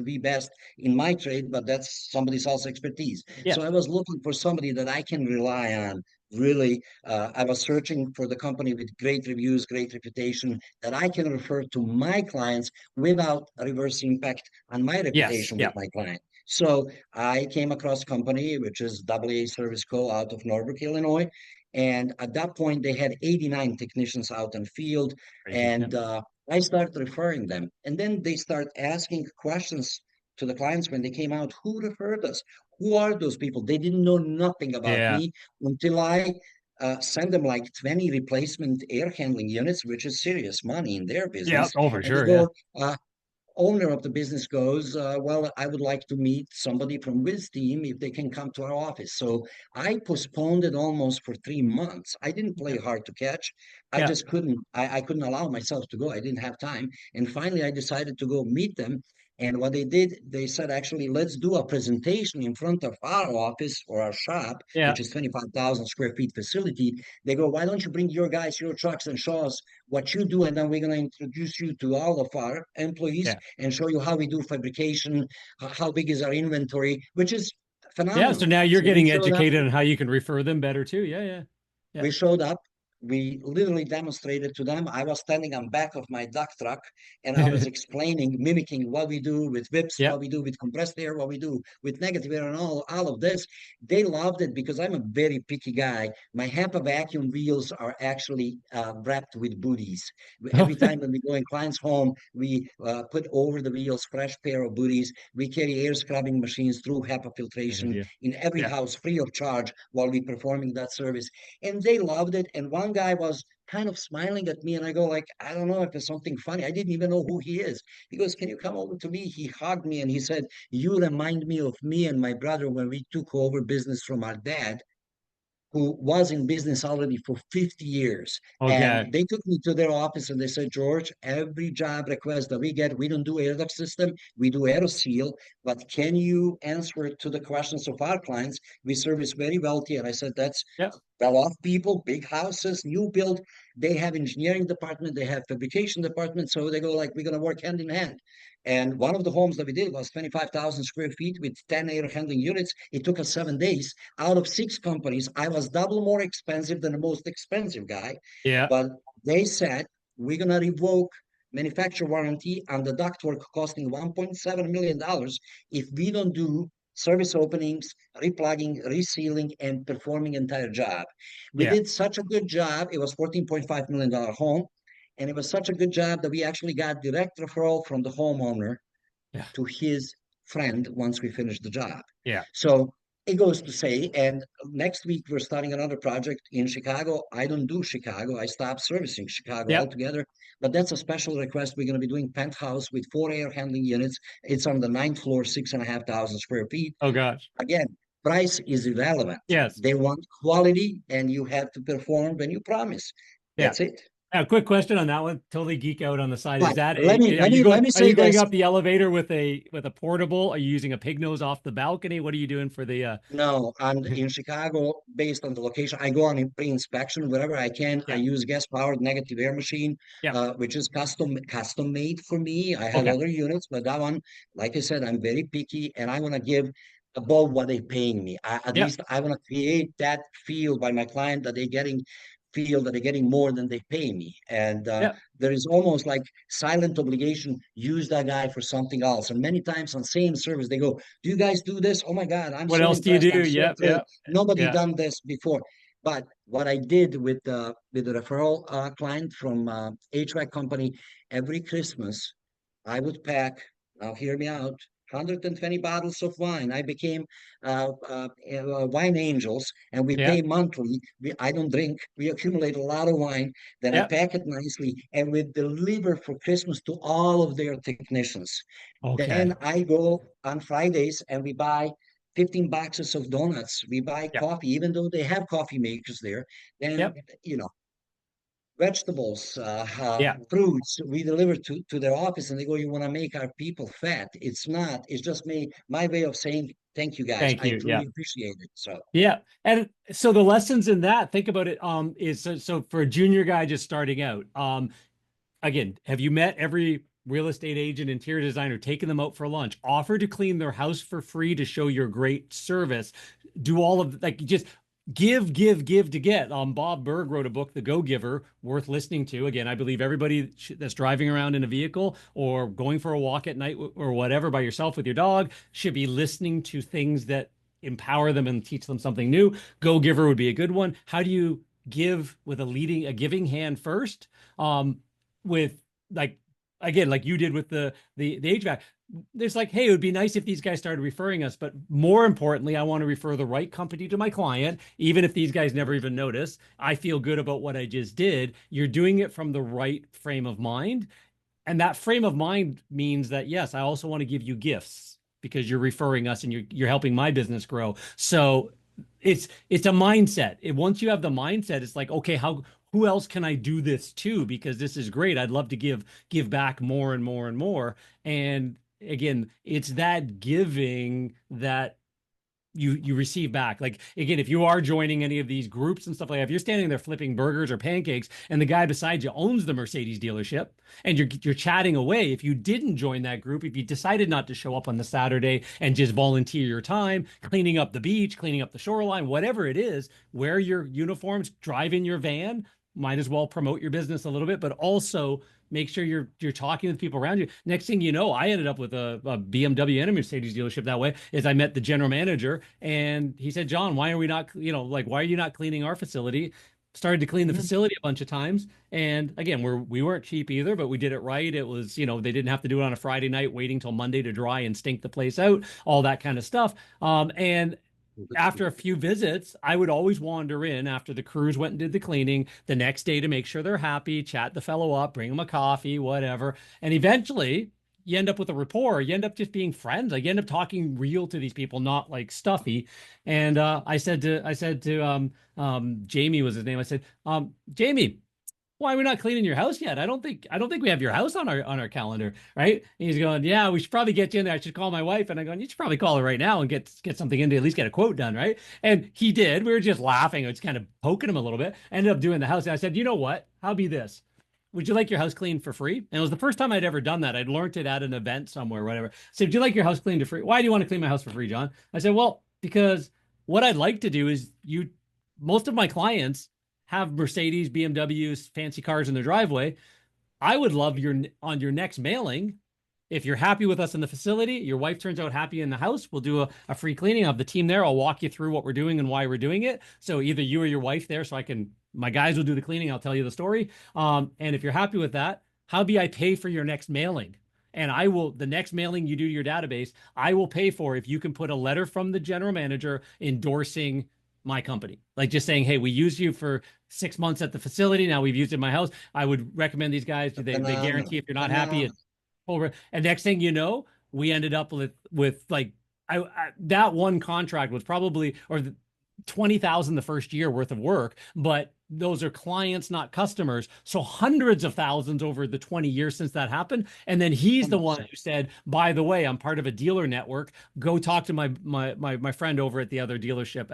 be best in my trade, but that's somebody else's expertise. Yeah. So I was looking for somebody that I can rely on. Really, I was searching for the company with great reviews, great reputation that I can refer to my clients without reverse impact on my Yes. reputation with Yeah. my client. So I came across a company which is AA Service Co. out of Norfolk, Illinois. And at that point, they had 89 technicians out in the field. Crazy. Yeah. And I started referring them. And then they start asking questions to the clients when they came out, who referred us? Who are those people? They didn't know nothing about Yeah. me until I sent them like 20 replacement air handling units, which is serious money in their Yeah. business. Oh, for And they sure. Yeah. go, owner of the business goes, well, I would like to meet somebody from Wiz team if they can come to our office. So I postponed it almost for 3 months. I didn't play hard to catch. I Yeah. just couldn't, I couldn't allow myself to go. I didn't have time. And finally I decided to go meet them. And what they did, they said, actually, let's do a presentation in front of our office or our shop, Yeah. which is 25,000 square feet facility. They go, why don't you bring your guys, your trucks, and show us what you do? And then we're going to introduce you to all of our employees Yeah. and show you how we do fabrication, how big is our inventory, which is Yeah. So phenomenal. now you're So we getting showed up. educated on how you can refer them better too. Yeah. Yeah. Yeah. We showed up. We literally demonstrated to them. I was standing on back of my duck truck and I was explaining, mimicking what we do with whips, Yeah. what we do with compressed air, what we do with negative air, and all of this. They loved it because I'm a very picky guy. My HEPA vacuum wheels are actually wrapped with booties. Every time when we go in client's home, we put over the wheels fresh pair of booties. We carry air scrubbing machines through HEPA Good filtration idea. in every Yeah. house free of charge while we performing that service. And they loved it. And one guy was kind of smiling at me, and I go like, I don't know if it's something funny. I didn't even know who he is. He goes, can you come over to me? He hugged me and he said, you remind me of me and my brother when we took over business from our dad, who was in business already for 50 years. And Okay. they took me to their office and they said, George, every job request that we get, we don't do air duct system, we do aeroseal, but can you answer to the questions of our clients? We service very wealthy. And I said, that's Yeah. well-off people, big houses, new build. They have engineering department, they have fabrication department. So they go like, we're going to work hand in hand. And one of the homes that we did was 25,000 square feet with 10 air handling units. It took us 7 days. Out of 6 companies, I was double more expensive than the most expensive guy. Yeah. But they said, we're going to revoke manufacturer warranty on the ductwork costing $1.7 million if we don't do service openings, replugging, resealing, and performing entire job. We Yeah. did such a good job. It was $14.5 million home. And it was such a good job that we actually got direct referral from the homeowner Yeah. to his friend once we finished the job. Yeah. So it goes to say, and next week we're starting another project in Chicago. I don't do Chicago. I stopped servicing Chicago Yeah. altogether. But that's a special request. We're going to be doing penthouse with 4 air handling units. It's on the 9th floor, 6,500 square feet. Oh gosh. Again, price is irrelevant. Yes. They want quality, and you have to perform when you promise. Yeah. That's it. A quick question on that one. Totally geek out on the side. Is But that let me are you going say this. up the elevator with a portable? Are you using a pig nose off the balcony? What are you doing for the No, and in Chicago, based on the location, I go on in pre-inspection wherever I can. I Yeah. use gas-powered negative air machine, Yeah. which is custom made for me. I have Okay. other units, but that one, like I said, I'm very picky, and I want to give above what they're paying me. At Yeah. least I want to create that feel by my client that they're getting more than they pay me. And Yeah. there is almost like silent obligation, use that guy for something else. And many times on same service, they go, do you guys do this? Oh my God, I'm What so else do you impressed. do? I'm so Yep. thrilled. Yeah. Nobody Yeah. done this before. But what I did with the referral client from HVAC company, every Christmas, I would pack, now hear me out, 120 bottles of wine. I became wine angels, and we Yeah. pay monthly. I don't drink. We accumulate a lot of wine. Then I Yeah. pack it nicely, and we deliver for Christmas to all of their technicians. Okay. Then I go on Fridays and we buy 15 boxes of donuts. We buy Yep. coffee, even though they have coffee makers there. Then, Yep. vegetables, Yeah. fruits, we deliver to their office, and they go, "You want to make our people fat?" It's not. It's just my way of saying thank you, guys. Thank I you. Yeah. truly appreciate it. So Yeah. And so the lessons in that, think about it, is so for a junior guy just starting out, again, have you met every real estate agent, interior designer, taken them out for lunch, offer to clean their house for free to show your great service, do all of like just give to get. Bob Berg wrote a book, The Go Giver, worth listening to. Again, I believe everybody that's driving around in a vehicle or going for a walk at night or whatever by yourself with your dog should be listening to things that empower them and teach them something new. Go Giver would be a good one. How do you give with a giving hand first? With like again, like you did with the HVAC. There's like, hey, it would be nice if these guys started referring us, but more importantly, I want to refer the right company to my client, even if these guys never even notice. I feel good about what I just did. You're doing it from the right frame of mind. And that frame of mind means that, yes, I also want to give you gifts because you're referring us and you're helping my business grow. So it's a mindset. Once you have the mindset, it's like, okay, who else can I do this to? Because this is great. I'd love to give back more and more and more. And again, it's that giving that you receive back. Like again, if you are joining any of these groups and stuff like that, if you're standing there flipping burgers or pancakes and the guy beside you owns the Mercedes dealership and you're chatting away, if you didn't join that group, if you decided not to show up on the Saturday and just volunteer your time cleaning up the beach, cleaning up the shoreline, whatever it is, wear your uniforms, drive in your van, might as well promote your business a little bit, but also make sure you're talking with people around you. Next thing you know, I ended up with a BMW and a Mercedes dealership that way. Is I met the general manager and he said, "John, why are we not, why are you not cleaning our facility?" Started to clean the facility a bunch of times. And again, we weren't cheap either, but we did it right. It was, they didn't have to do it on a Friday night, waiting till Monday to dry and stink the place out, all that kind of stuff. And after a few visits, I would always wander in after the crews went and did the cleaning the next day to make sure they're happy, chat the fellow up, bring him a coffee, whatever. And eventually you end up with a rapport. You end up just being friends. Like you end up talking real to these people, not like stuffy. And I said to Jamie was his name. I said, Jamie, why are we not cleaning your house yet? I don't think we have your house on our calendar, right? And he's going, yeah, we should probably get you in there. I should call my wife. And I'm going, you should probably call her right now and get something in to at least get a quote done, right? And he did. We were just laughing. I was kind of poking him a little bit. Ended up doing the house. And I said, you know what? How be this? Would you like your house cleaned for free? And it was the first time I'd ever done that. I'd learned it at an event somewhere, whatever. I said, would you like your house cleaned for free? Why do you want to clean my house for free, John? I said, well, because what I'd like to do is most of my clients have Mercedes, BMWs, fancy cars in their driveway. I would love on your next mailing, if you're happy with us in the facility, your wife turns out happy in the house, we'll do a free cleaning. I'll have the team there. I'll walk you through what we're doing and why we're doing it. So either you or your wife there, so my guys will do the cleaning. I'll tell you the story. And if you're happy with that, how be I pay for your next mailing? And the next mailing you do to your database, I will pay for if you can put a letter from the general manager endorsing my company, like just saying, hey, we used you for 6 months at the facility. Now we've used it in my house. I would recommend these guys. They guarantee if you're not happy, it's over. And next thing you know, we ended up with like that one contract was probably 20,000 the first year worth of work, but those are clients, not customers. So hundreds of thousands over the 20 years since that happened. And then he's the one who said, by the way, I'm part of a dealer network. Go talk to my friend over at the other dealership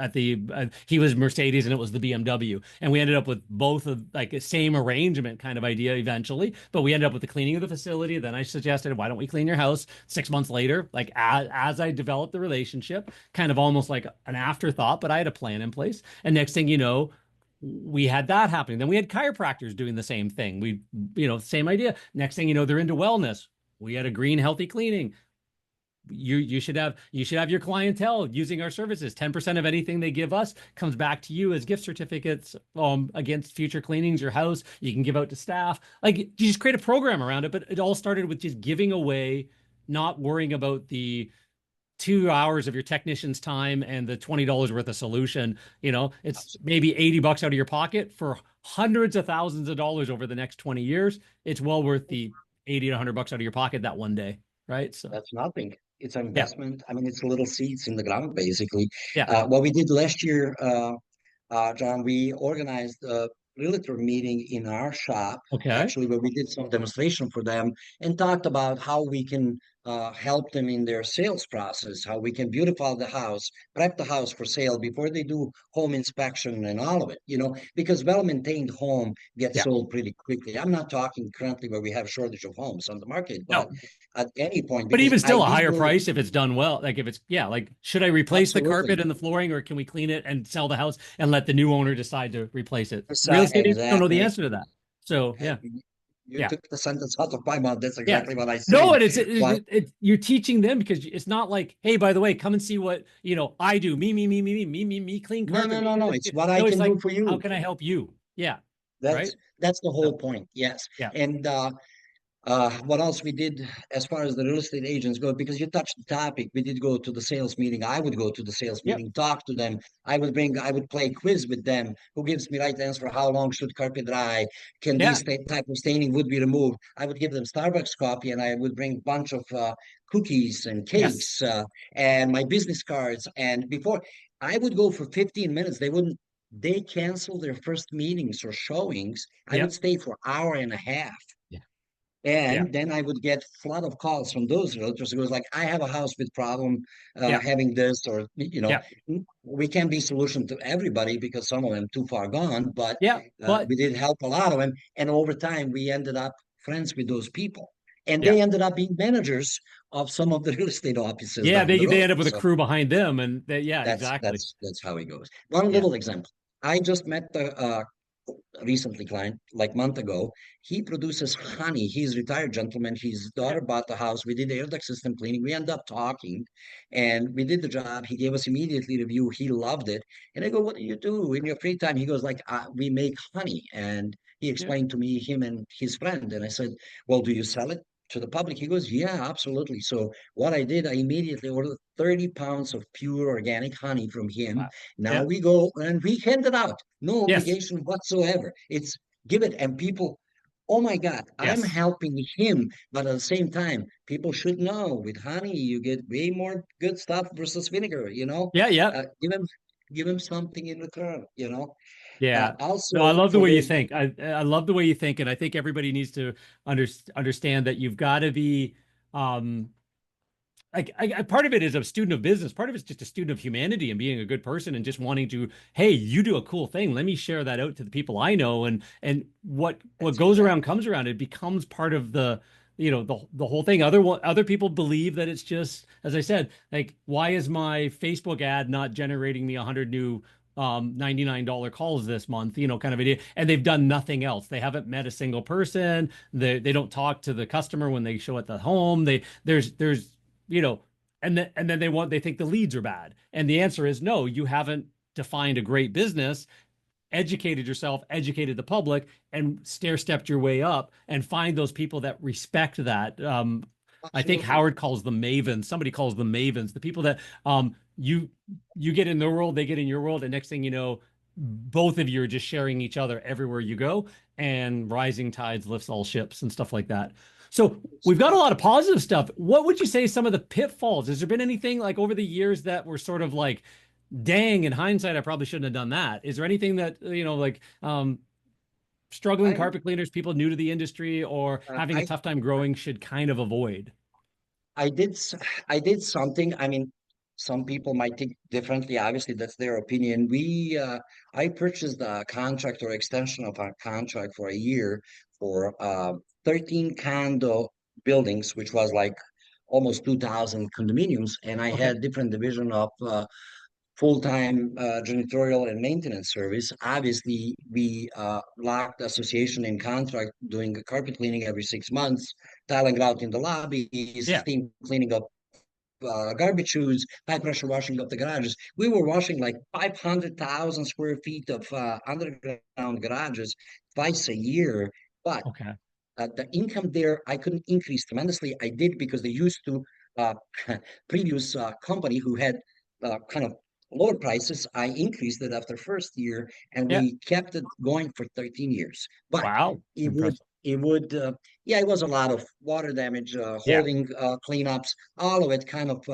he was Mercedes and it was the BMW. And we ended up with both of like a same arrangement kind of idea eventually, but we ended up with the cleaning of the facility. Then I suggested, why don't we clean your house? 6 months later, like as I developed the relationship, kind of almost like an afterthought, but I had a plan in place. And next thing you know, we had that happening. Then we had chiropractors doing the same thing. Same idea. Next thing you know, they're into wellness. We had a green, healthy cleaning. You should have your clientele using our services. 10% of anything they give us comes back to you as gift certificates against future cleanings. Your house you can give out to staff. Like you just create a program around it. But it all started with just giving away, not worrying about the 2 hours of your technician's time and the $20 worth of solution. It's maybe $80 out of your pocket for hundreds of thousands of dollars over the next 20 years. It's well worth the $80 to $100 out of your pocket that one day, right? So that's nothing. It's an Yeah. investment. I mean, it's little seeds in the ground, basically. Yeah. What we did last year, John, we organized a realtor meeting in our shop, Okay. actually, where we did some demonstration for them and talked about how we can help them in their sales process, how we can beautify the house, prep the house for sale before they do home inspection and all of it, because well-maintained home gets Yeah. sold pretty quickly. I'm not talking currently where we have shortage of homes on the market, but No. at any point, But because even I still a do higher believe, price if it's done well. Like if it's, yeah, like should I replace the absolutely, carpet and the flooring or can we clean it and sell the house and let the new owner decide to replace it? Real estate agents don't know the exactly. answer to that. So yeah, You yeah, took the sentence out of my mouth. That's yeah. exactly what I No, said. and But you're teaching them because it's not like, hey, by the way, come and see what I do. Me, clean no, carpet. no, Me no, do no. this. It's what I No, it's can do like, for how you. can I help you? Yeah, That's right. that's the So whole point. Yes. yeah, And what else we did as far as the real estate agents go, because you touched the topic, we did go to the sales meeting. I would go to the sales yep, meeting, talk to them. I would play a quiz with them. Who gives me right answer? How long should carpet dry? Can yeah, these type of staining would be removed? I would give them Starbucks coffee, and I would bring a bunch of cookies and yes, cakes and my business cards. And before I would go for 15 minutes, they cancel their first meetings or showings. I would yep, stay for an hour and a half. yeah, yeah, And then I would get flood of calls from those realtors. It was like, I have a house with problem yeah, having this, or yeah, we can't be solution to everybody because some of them too far gone, but yeah. But we did help a lot of them. And over time, we ended up friends with those people, and yeah. they ended up being managers of some of the real estate offices Yeah, down the they road. end up with a So crew behind them, and yeah, that's exactly. that's that's how it goes. One Yeah, little example. I just met the recently client like month ago. He produces honey. He's a retired gentleman. His yeah, daughter bought the house. We did the air duct system cleaning. We ended up talking and we did the job. He gave us immediately review. He loved it. And I go, what do you do in your free time? He goes like, we make honey. And he yeah, explained to me him and his friend. And I said, well, do you sell it to the public? He goes, yeah, absolutely. So what I did, I immediately ordered 30 pounds of pure organic honey from him. wow, Now yeah, we go and we hand it out. No yes, obligation whatsoever. It's give it. And people, oh my God, I'm yes, helping him. But at the same time, people should know with honey, you get way more good stuff versus vinegar. yeah, yeah, Give him something in return. yeah. No, I Also love the for way you their, think. I love the way you think, and I think everybody needs to understand that you've got to be um part of it is a student of business. Part of it's just a student of humanity and being a good person and just wanting to, hey, you do a cool thing. Let me share that out to the people I know. And what that's goes around exactly, comes around. It becomes part of the whole thing. Other people believe that it's just, as I said, like, why is my Facebook ad not generating me 100 new $99 calls this month, kind of idea. And they've done nothing else. They haven't met a single person. They don't talk to the customer when they show at the home. There's you know, and then they think the leads are bad. And the answer is no, you haven't defined a great business, educated yourself, educated the public, and stair-stepped your way up and find those people that respect that. I think absolutely. Howard calls them mavens. Somebody calls them mavens. The people that you get in their world, they get in your world, and next thing you know, both of you are just sharing each other everywhere you go, and rising tides lifts all ships and stuff like that. So we've got a lot of positive stuff. What would you say some of the pitfalls? Has there been anything like over the years that were sort of like, dang, in hindsight, I probably shouldn't have done that? Is there anything that, like struggling I, carpet cleaners, people new to the industry or having a I tough time growing should kind of avoid? I did s- I did something. I mean, some people might think differently. Obviously, that's their opinion. I purchased a contract or extension of our contract for a year for 13 condo buildings, which was like almost 2,000 condominiums, and I Okay. had different division of full-time janitorial and maintenance service. Obviously, we locked association in contract doing carpet cleaning every 6 months, tiling out in the lobbies, Yeah. steam cleaning up garbage chutes, high pressure washing of the garages. We were washing like 500,000 square feet of underground garages twice a year. But Okay. the income there, I couldn't increase tremendously. I did because they used to, uh, previous company who had kind of lower prices. I increased it after first year and Yeah. we kept it going for 13 years. But Wow. it would Impressive. it would, yeah, it was a lot of water damage, Yeah. holding cleanups, all of it kind of,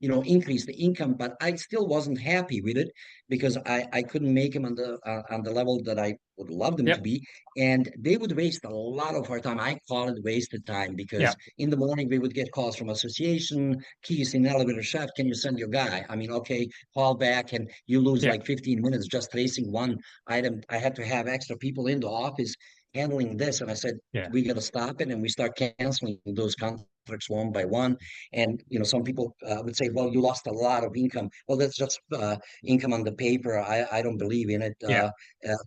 increased the income, but I still wasn't happy with it because I couldn't make them on the level that I would love them to Yep. be. And they would waste a lot of our time. I call it wasted time because Yeah. in the morning we would get calls from association, keys in elevator shaft, can you send your guy? I mean, okay, call back and you lose Yeah. like 15 minutes just tracing one item. I had to have extra people in the office handling this. And I said, Yeah. we got to stop it. And we start canceling those contracts one by one. And, some people would say, well, you lost a lot of income. Well, that's just income on the paper. I don't believe in it. Yeah.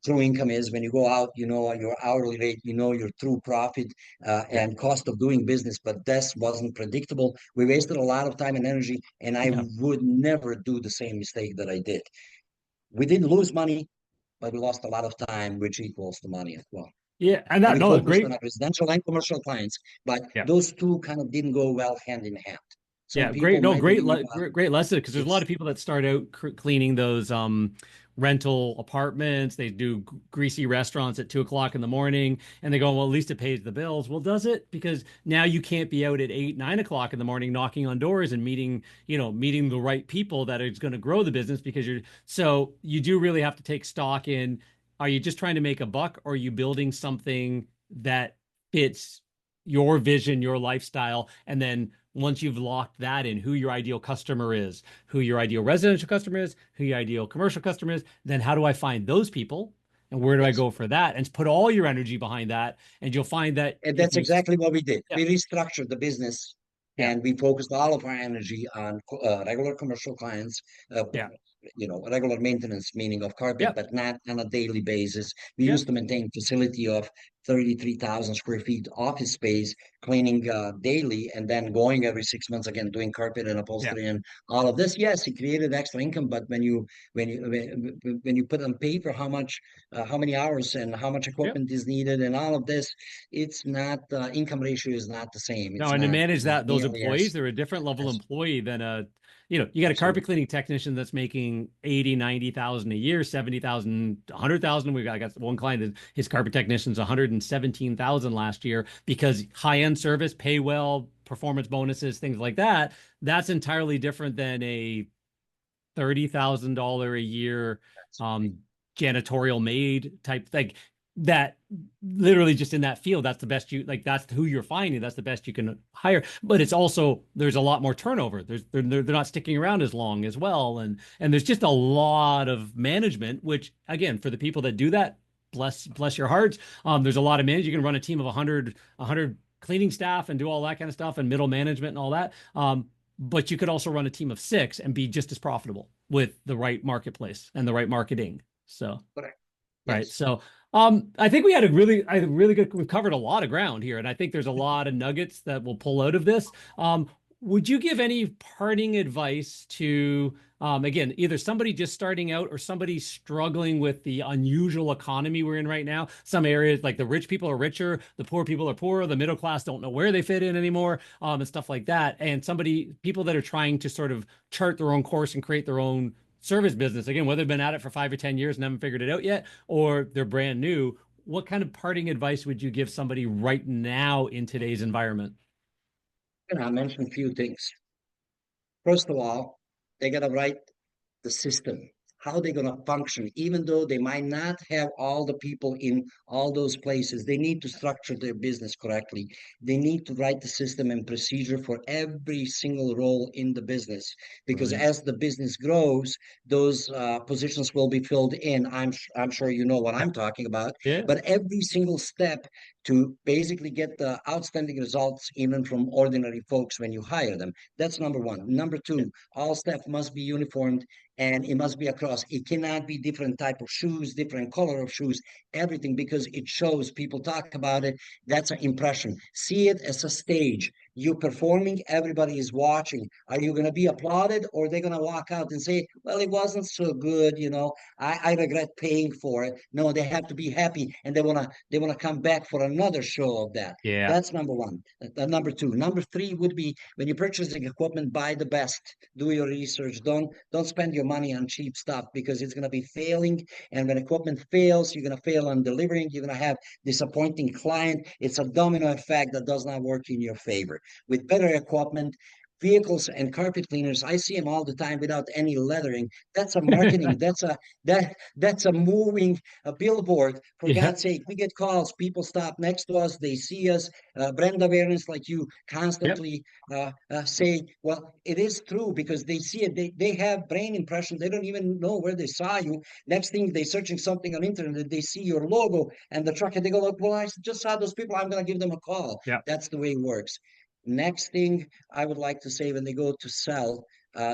True income is when you go out, your hourly rate, your true profit Yeah. and cost of doing business. But this wasn't predictable. We wasted a lot of time and energy. And I Yeah. would never do the same mistake that I did. We didn't lose money, but we lost a lot of time, which equals the money as well. Yeah. And that, We no, focused on great. our residential and commercial clients, but Yeah. those two kind of didn't go well hand in hand. Some Yeah, great. people No, might great, believe great lesson because there's a lot it's of people that start out cleaning those rental apartments. They do greasy restaurants at 2 o'clock in the morning, and they go, well, at least it pays the bills. Well, does it? Because now you can't be out at 8, 9 o'clock in the morning knocking on doors and meeting the right people that is going to grow the business because so you do really have to take stock in, are you just trying to make a buck or are you building something that fits your vision, your lifestyle, and then once you've locked that in, who your ideal customer is, who your ideal residential customer is, who your ideal commercial customer is, then how do I find those people? And where do I yes. go for that? And put all your energy behind that. And you'll find that And if that's you, exactly what we did. yeah, We restructured the business yeah, and we focused all of our energy on regular commercial clients, yeah, regular maintenance, meaning of carpet, yeah, but not on a daily basis. We yeah, used to maintain facility of 33,000 square feet office space, cleaning daily, and then going every 6 months again, doing carpet and yeah, upholstery and all of this. Yes, it created extra income, but when you put on paper how many hours and how much yeah. equipment is needed and all of this, it's not income ratio is not the same. No, It's and to not manage those nearly employees, they're a different level as employee than you got a carpet absolutely. cleaning technician that's making 80, 90,000 a year, 70,000, 100,000. I got one client, his carpet technician's 117,000 last year because high-end service, pay well, performance bonuses, things like that. That's entirely different than a $30,000 a year um, janitorial maid type thing that literally just in that field, that's the best that's who you're finding. That's the best you can hire. But it's also, there's a lot more turnover. They're not sticking around as long as well. And there's just a lot of management, which again, for the people that do that, bless your hearts. There's a lot of management. You can run a team of 100 cleaning staff and do all that kind of stuff and middle management and all that. But you could also run a team of 6 and be just as profitable with the right marketplace and the right marketing. So, Correct. right. Yes. So, I think we had we've covered a lot of ground here, and I think there's a lot of nuggets that we'll pull out of this. Would you give any parting advice to, again, either somebody just starting out or somebody struggling with the unusual economy we're in right now? Some areas, like the rich people are richer, the poor people are poorer, the middle class don't know where they fit in anymore, and stuff like that. And people that are trying to sort of chart their own course and create their own service business, again, whether they've been at it for 5 or 10 years and haven't figured it out yet, or they're brand new, what kind of parting advice would you give somebody right now in today's environment? And I mentioned a few things. First of all, they got to write the system, how they're going to function, even though they might not have all the people in all those places. They need to structure their business correctly. They need to write the system and procedure for every single role in the business, because Brilliant. as the business grows, those positions will be filled in. I'm sure you know what Yeah. I'm talking about. Yeah. But every single step to basically get the outstanding results, even from ordinary folks when you hire them. That's number one. Number Yeah. two, all staff must be uniformed and it must be across. It cannot be different type of shoes, different color of shoes, everything, because it shows. People talk about it. That's an impression. See it as a stage. You performing, everybody is watching. Are you going to be applauded, or are they going to walk out and say, well, it wasn't so good, I regret paying for it. No, they have to be happy, and they want to come back for another show of that. Yeah. That's number one. Number two. Number three would be, when you're purchasing equipment, buy the best. Do your research. Don't spend your money on cheap stuff, because it's going to be failing. And when equipment fails, you're going to fail on delivering. You're going to have disappointing client. It's a domino effect that does not work in your favor. With better equipment, vehicles and carpet cleaners, I see them all the time without any leathering. That's a marketing. That's a moving a billboard. For Yeah. God's sake, we get calls. People stop next to us. They see us. Brand awareness, like you constantly say. Well, it is true, because they see it. They have brain impression. They don't even know where they saw you. Next thing, they're searching something on internet. They see your logo and the truck, and they go, like, well, I just saw those people. I'm going to give them a call. Yeah. That's the way it works. Next thing I would like to say, when they go to sell,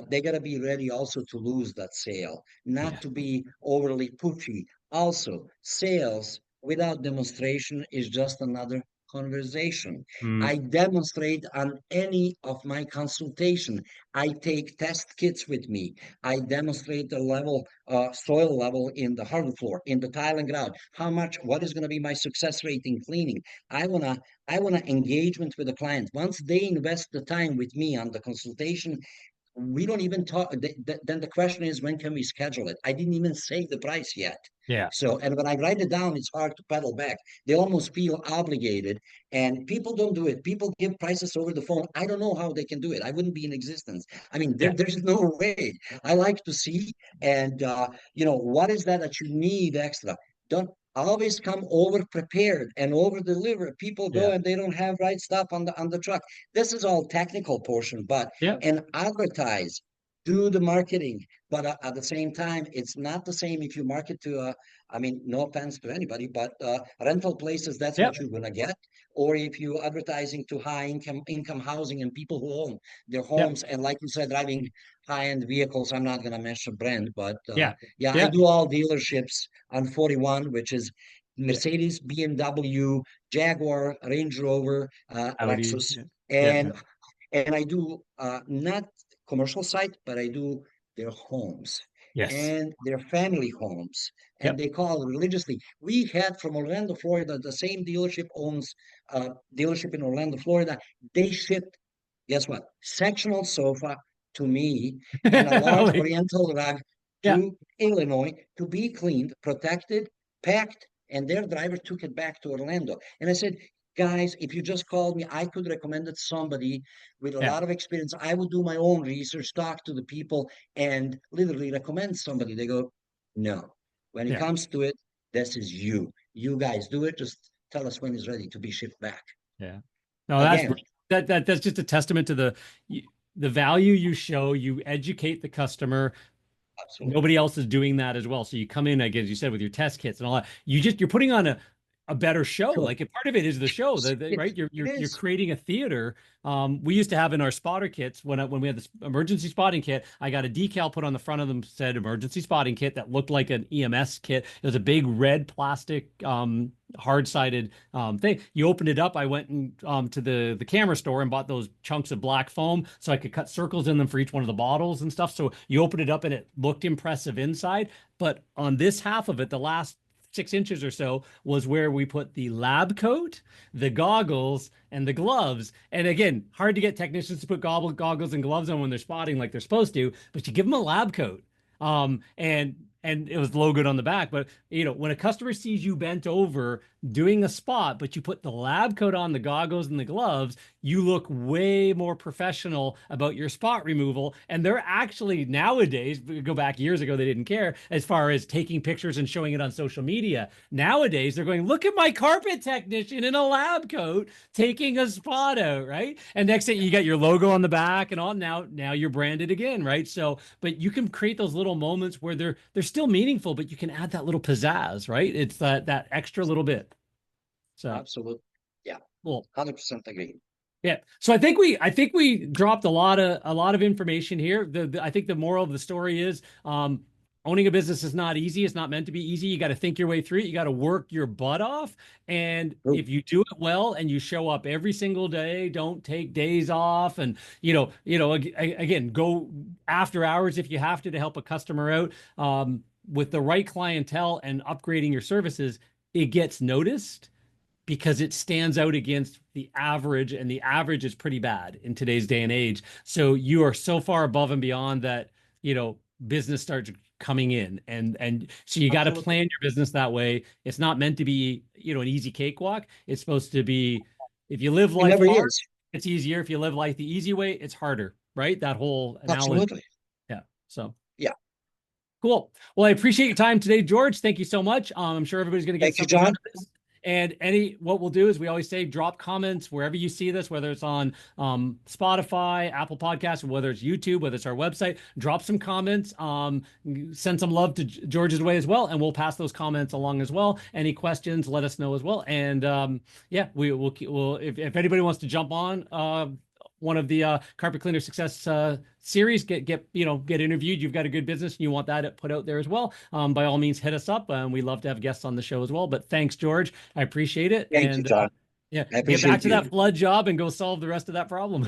they got to be ready also to lose that sale, not to be overly pushy. Also, sales without demonstration is just another conversation. Mm. I demonstrate on any of my consultation. I take test kits with me. I demonstrate the level, soil level in the hardwood floor, in the tile and grout. What is going to be my success rate in cleaning? I want to engagement with the client. Once they invest the time with me on the consultation, we don't even talk. Then the question is, when can we schedule it? I didn't even say the price yet. Yeah. So, and when I write it down, it's hard to pedal back. They almost feel obligated, and people don't do it. People give prices over the phone. I don't know how they can do it. I wouldn't be in existence. I mean, Yeah. there's no way. I like to see, and what is that you need extra? Don't always come over prepared and over deliver. People go Yeah. and they don't have right stuff on the truck. This is all technical portion, but Yeah. and advertise, do the marketing. But at the same time, it's not the same if you market to I mean, no offense to anybody, but rental places, that's Yeah. what you're gonna get. Or if you advertising to high income housing and people who own their Yeah. homes, and like you said, driving high-end vehicles. I'm not gonna mention brand, but Yeah. yeah, I Yeah. do all dealerships on 41, which is Yeah. Mercedes, BMW, Jaguar, Range Rover, Audi. Lexus, Yeah. Yeah. and I do not commercial site, but I do their homes Yes. and their family homes, and Yep. they call religiously. We had from Orlando, Florida, the same dealership owns a dealership in Orlando, Florida. They shipped, guess what? Sectional sofa to me, and a large Like, oriental rug yeah. to Illinois to be cleaned, protected, packed, and their driver took it back to Orlando. And I said, guys, if you just called me, I could recommend it somebody with a Yeah. lot of experience. I would do my own research, talk to the people, and literally recommend somebody. They go, no. When it Yeah. comes to it, this is you. You guys do it. Just tell us when it's ready to be shipped back. Yeah. No, that's Again, that's just a testament to the value you show. You educate the customer. absolutely. Nobody else is doing that as well. So you come in, like as you said, with your test kits and all that. You're putting on a better show. Sure. Like a part of it is the show, right? It You're is. creating a theater. We used to have in our spotter kits when we had this emergency spotting kit, I got a decal put on the front of them said emergency spotting kit that looked like an EMS kit. It was a big red plastic hard-sided thing. You opened it up. I went to the camera store and bought those chunks of black foam so I could cut circles in them for each one of the bottles and stuff. So you opened it up and it looked impressive inside. But on this half of it, the last 6 inches or so was where we put the lab coat, the goggles, and the gloves. And again, hard to get technicians to put goggles and gloves on when they're spotting like they're supposed to, but you give them a lab coat. And it was logoed on the back. But when a customer sees you bent over doing a spot, but you put the lab coat on, the goggles and the gloves, you look way more professional about your spot removal. And they're actually nowadays, go back years ago, they didn't care as far as taking pictures and showing it on social media. Nowadays, they're going, look at my carpet technician in a lab coat taking a spot out, right? And next thing you got your logo on the back and all. Now you're branded again, right? So, but you can create those little moments where they're still meaningful, but you can add that little pizzazz, right? It's that extra little bit. So Absolutely. Yeah. cool. 100% agree. Yeah. So I think we dropped a lot of information here. I think the moral of the story is owning a business is not easy. It's not meant to be easy. You got to think your way through it. You got to work your butt off. And if you do it well and you show up every single day, don't take days off, and again, go after hours if you have to help a customer out, with the right clientele and upgrading your services, it gets noticed because it stands out against the average, and the average is pretty bad in today's day and age. So you are so far above and beyond that, business starts coming in, and so you got to plan your business that way. It's not meant to be, an easy cakewalk. It's supposed to be, if you live life hard, it's easier. If you live life the easy way, it's harder, right? That whole analogy. Absolutely. Yeah. So yeah. Cool. Well, I appreciate your time today, George. Thank you so much. I'm sure everybody's going to get something out of this. And what we'll do is, we always say, drop comments wherever you see this, whether it's on Spotify, Apple Podcasts, whether it's YouTube, whether it's our website. Drop some comments, send some love to George's way as well, and we'll pass those comments along as well. Any questions, let us know as well. And we'll if anybody wants to jump on one of the Carpet Cleaner Success series, get interviewed, you've got a good business and you want that put out there as well, by all means, hit us up. We love to have guests on the show as well. But thanks, George. I appreciate it. Thank you, John. Get back to that flood job and go solve the rest of that problem.